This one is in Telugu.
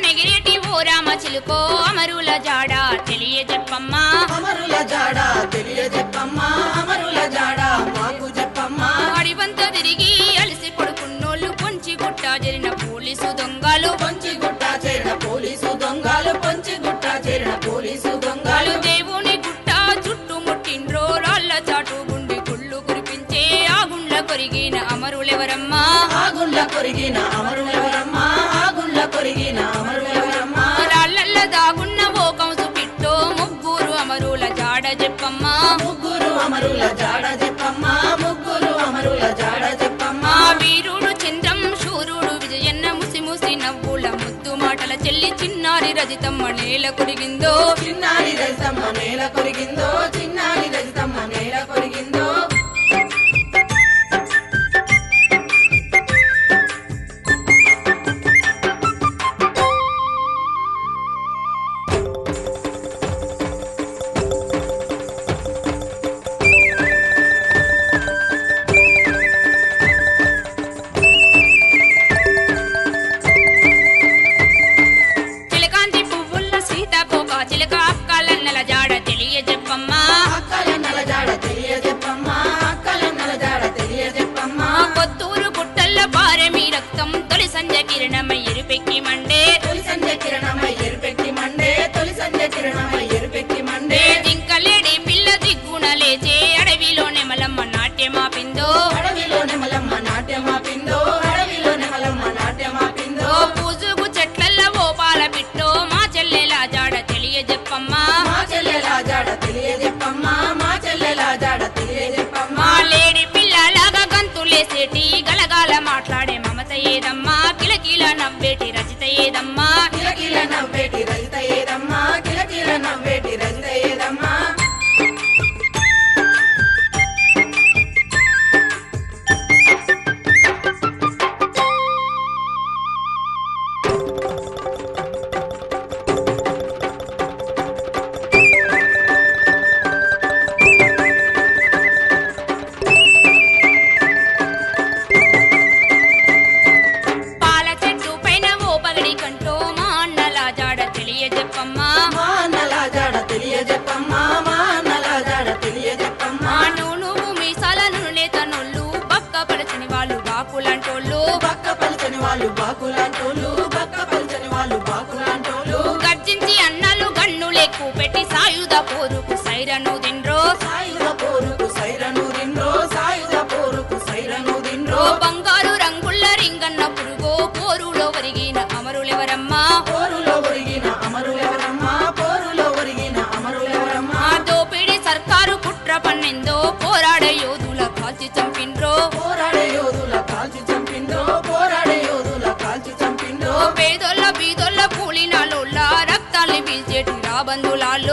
నెగిరేటి ఓ రామ చిలుకో అమరుల జాడ తెలియజెప్పమ్మా అమరుల జాడ తెలియజెప్పమ్మా అమరుల జాడ మాకు చెప్పమ్మా అడివంత తిరిగి అలసి పడుకున్నోళ్ళు పొంచి గుట్ట జరిన పోలీసు దొంగలు పొంచి గుట్ట చేరిన పోలీసు దొంగలు పొంచి గుట్ట చేరిన పోలీసు దొంగలు దేవుని గుట్ట చుట్టుముట్టిండ్రో రాళ్ల చాటు గుండి గుళ్ళు కురిపించే ఆ గుండ్ల కొరిగిన అమరులెవరమ్మా ఆ గుండ్ల కొరిగిన అమరులెవరమ్మా ఆ గుండ్ల కొరిగిన అమరులెవరమ్మా రాళ్ళల్ల దాగున్న ఓ కంసు పిట్టో ముగ్గురు అమరుల జాడ చెప్పమ్మా ముగ్గురు అమరుల జాడ చెప్పమ్మా ముగ్గురు అమరుల జాడ చెప్పమ్మా వీరుడు చంద్రం శూరుడు విజయన్న ముసి ముసి నవ్వుల ముద్దు మాటల చెల్లి చిన్నారి రజితమ్మ నేల కొరిగిందో చిన్నారి రజితమ్మ నేల కొరిగిందో చిన్నారి రజితమ్మ నేల కొరిగిందో చిలకాంతి పువ్వుల్ల సీతాకోక చిలక అక్కలన్నల జాడ తెలియజెప్పమ్మా అక్కలన్నల జాడ తెలియజెప్పమ్మా అక్కలన్నల జాడ తెలియజెప్పమ్మా కొత్తూరు గుట్టల్ల పారెమి రక్తం తొలి సంజ కిరణమై ఎరుపెక్కి మండే తొలి సంధ్య కిరణమై ఎరుపెక్కి మండే తొలి సంధ్య కిరణమై ఎరుపెక్కి మండే జింకలేడి పిల్ల దిగ్గున లేచే అడవిలో నెమలమ్మ నాట్యమాపిందో అడవిలో నెమలమ్మ నాట్యమాపిందో అడవిలో నెమలమ్మ నాట్యమాపిందో ఓ పూజుగు చెట్లల్ల ఓ పాల పిట్టో మా చెల్లెల జాడ తెలియజెప్పమ్మా మా చెల్లెల జాడ తెలియజెప్పమ్మా మా చెల్లెల జాడ తెలియజెప్పమ్మా మా లేడి పిల్లలాగా గంతులేసేటి గలగాల మాట్లాడే మమత ఏదమ్మా కిలకిల నవ్వేటి రచిత ఏదమ్మా కిలకిల నవ్వేటి రజిత ఏదమ్మా కిలకిల నవ్వేటి రజిత ఏదమ్మా పాల చెట్టు పైన ఓ పగడి కంటో మా అన్నల జాడ తెలియజెప్పమ్మా మా అన్నల జాడ తెలియజెప్పమ్మా మా అన్నల జాడ తెలియజెప్పమ్మా నువ్వు మీసాలను నేతనోళ్ళు పక్క పడచని వాళ్ళు బాకులంటోళ్ళు బక్క పలిచని వాళ్ళు బాకులాంటోళ్ళు బక్క పలిచని వాళ్ళు బాకులాంటోళ్ళు గర్జించి అన్నలు గన్నులెక్కు పెట్టి సాయుధ పోరుకు సైరను దిండ్రో సాయుధ పోరుకు సైరను దిండ్రో సాయుధ పోరుకు సైరను దిండ్రో బంగారు రంగుల్ల రింగన్న పురుగో పోరులో ఒరిగిన అమరులెవరమ్మా పోరులో ఒరిగిన అమరులెవరమ్మా పోరులో ఒరిగిన అమరులెవరమ్మా దోపిడి సర్కారు కుట్ర పన్నెందో పోరాడే యోధుల కాల్చి చంపిండ్రో పోరాడే యోధుల కాల్చి చంపిండ్రో పోరాడే యోధుల కాల్చి చంపిండ్రో పేదోళ్ళ బీదోళ్ళ కూలినాలోళ్ళ రక్తాల్ని పీల్చేటి రాబందులాల్లో